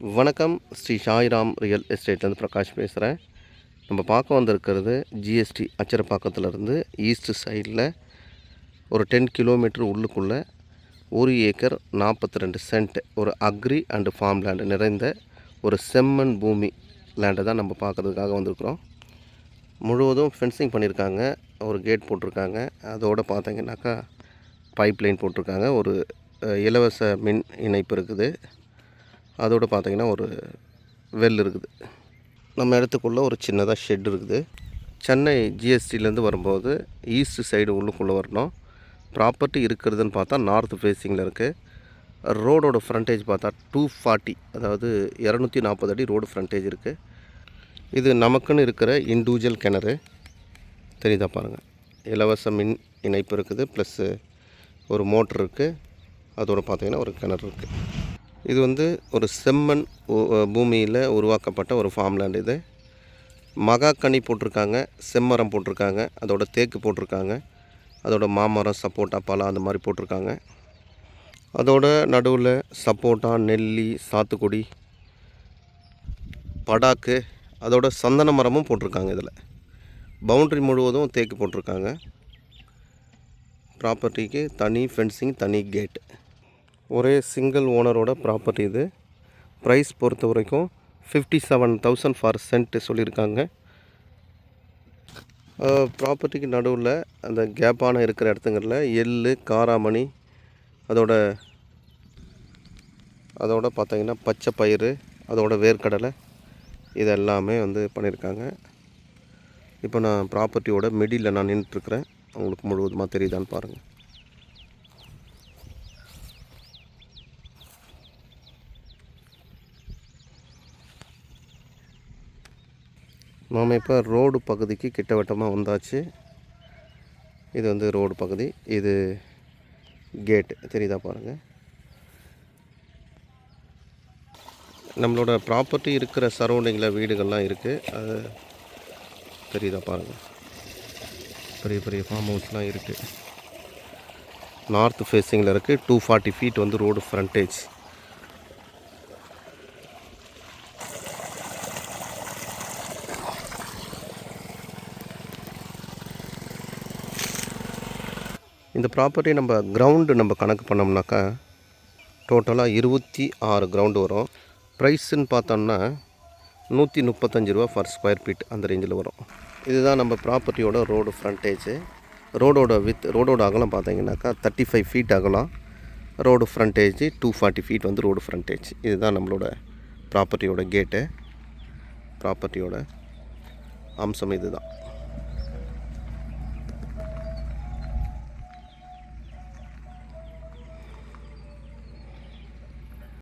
வணக்கம். ஸ்ரீ சாய்ராம் ரியல் எஸ்டேட்லேருந்து பிரகாஷ் பேசுகிறேன். நம்ம பார்க்க வந்திருக்கிறது ஜிஎஸ்டி அச்சரப்பாக்கத்துலேருந்து ஈஸ்ட் சைடில் ஒரு 10 கிலோமீட்டர் உள்ளுக்குள்ளே 1 ஏக்கர் 42 சென்ட் ஒரு அக்ரி அண்டு ஃபார்ம் லேண்டு நிறைந்த ஒரு செம்மண் பூமி லேண்டை தான் நம்ம பார்க்குறதுக்காக வந்திருக்கிறோம். முழுவதும் ஃபென்சிங் பண்ணியிருக்காங்க, ஒரு கேட் போட்டிருக்காங்க. அதோடு பார்த்தீங்கன்னாக்கா பைப் லைன் போட்டிருக்காங்க, ஒரு இலவச மின் இணைப்பு இருக்குது. அதோடு பார்த்திங்கன்னா ஒரு வெல் இருக்குது. நம்ம இடத்துக்குள்ளே ஒரு சின்னதாக ஷெட் இருக்குது. சென்னை ஜிஎஸ்டிலேருந்து வரும்போது ஈஸ்ட் சைடு உள்ளுக்குள்ளே வரணும். ப்ராப்பர்ட்டி இருக்கிறதுன்னு பார்த்தா நார்த் ஃபேஸிங்கில் இருக்குது. ரோடோட ஃப்ரண்டேஜ் பார்த்தா 240, அதாவது 240 அடி ரோடு ஃப்ரண்டேஜ் இருக்குது. இது நமக்குன்னு இருக்கிற இண்டிவிஜுவல் கிணறு தெரியுதா பாருங்கள். இலவச மின் இணைப்பு இருக்குது, ப்ளஸ்ஸு ஒரு மோட்ரு இருக்குது. அதோடு பார்த்திங்கன்னா ஒரு கிணறு இருக்குது. இது ஒரு செம்மண் பூமியில் உருவாக்கப்பட்ட ஒரு ஃபார்ம் லேண்ட். இது மகாக்கனி போட்டிருக்காங்க, செம்மரம் போட்டிருக்காங்க, அதோட தேக்கு போட்டிருக்காங்க, அதோட மாமரம், சப்போட்டா, பலா அந்த மாதிரி போட்டிருக்காங்க. அதோட நடுவில் சப்போட்டா, நெல்லி, சாத்துக்குடி, படாக்கு, அதோட சந்தன மரமும் போட்டிருக்காங்க. இதில் பவுண்ட்ரி முழுவதும் தேக்கு போட்டிருக்காங்க. ப்ராப்பர்ட்டிக்கு தனி ஃபென்சிங், தனி கேட்டு. ஒரே சிங்கிள் ஓனரோட ப்ராப்பர்ட்டி இது. ப்ரைஸ் பொறுத்த வரைக்கும் 57,000 ஃபார் சென்ட் சொல்லியிருக்காங்க. ப்ராப்பர்ட்டிக்கு நடுவில் அந்த கேப்பான இருக்கிற இடத்துங்களில் எள்ளு, காராமணி, அதோட பார்த்திங்கன்னா பச்சை பயிறு, அதோட வேர்க்கடலை, இது எல்லாமே பண்ணியிருக்காங்க. இப்போ நான் ப்ராப்பர்ட்டியோட மிடில் நான் நின்றுட்டுருக்கிறேன். உங்களுக்கு முழுவதுமாக தெரியுதான்னு பாருங்கள். நாம் இப்போ ரோடு பகுதிக்கு கிட்டவட்டமாக வந்தாச்சு. இது ரோடு பகுதி, இது கேட்டு தெரியுதா பாருங்கள். நம்மளோட ப்ராப்பர்ட்டி இருக்கிற சரௌண்டிங்கில் வீடுகள்லாம் இருக்குது, அது தெரியுதா பாருங்கள். பெரிய பெரிய ஃபார்ம் ஹவுஸ்லாம் இருக்குது. நார்த் ஃபேஸிங்கில் இருக்குது. 240 ஃபீட் ரோடு ஃப்ரண்டேஜ். இந்த ப்ராப்பர்ட்டி நம்ம கிரவுண்டு கணக்கு பண்ணோம்னாக்கா டோட்டலாக 26 கிரவுண்டு வரும். ப்ரைஸுன்னு பார்த்தோம்னா 135 ரூபா ஃபார் ஸ்கொயர் ஃபீட் அந்த ரேஞ்சில் வரும். இதுதான் நம்ம ப்ராப்பர்ட்டியோட ரோடு ஃப்ரண்டேஜு. ரோடோட அகலம் பார்த்தீங்கன்னாக்கா 35 ஃபீட் அகலம். Road frontage 240 feet road frontage. இதுதான் நம்மளோட ப்ராப்பர்ட்டியோட கேட்டு. ப்ராப்பர்ட்டியோட அம்சம் இதுதான்.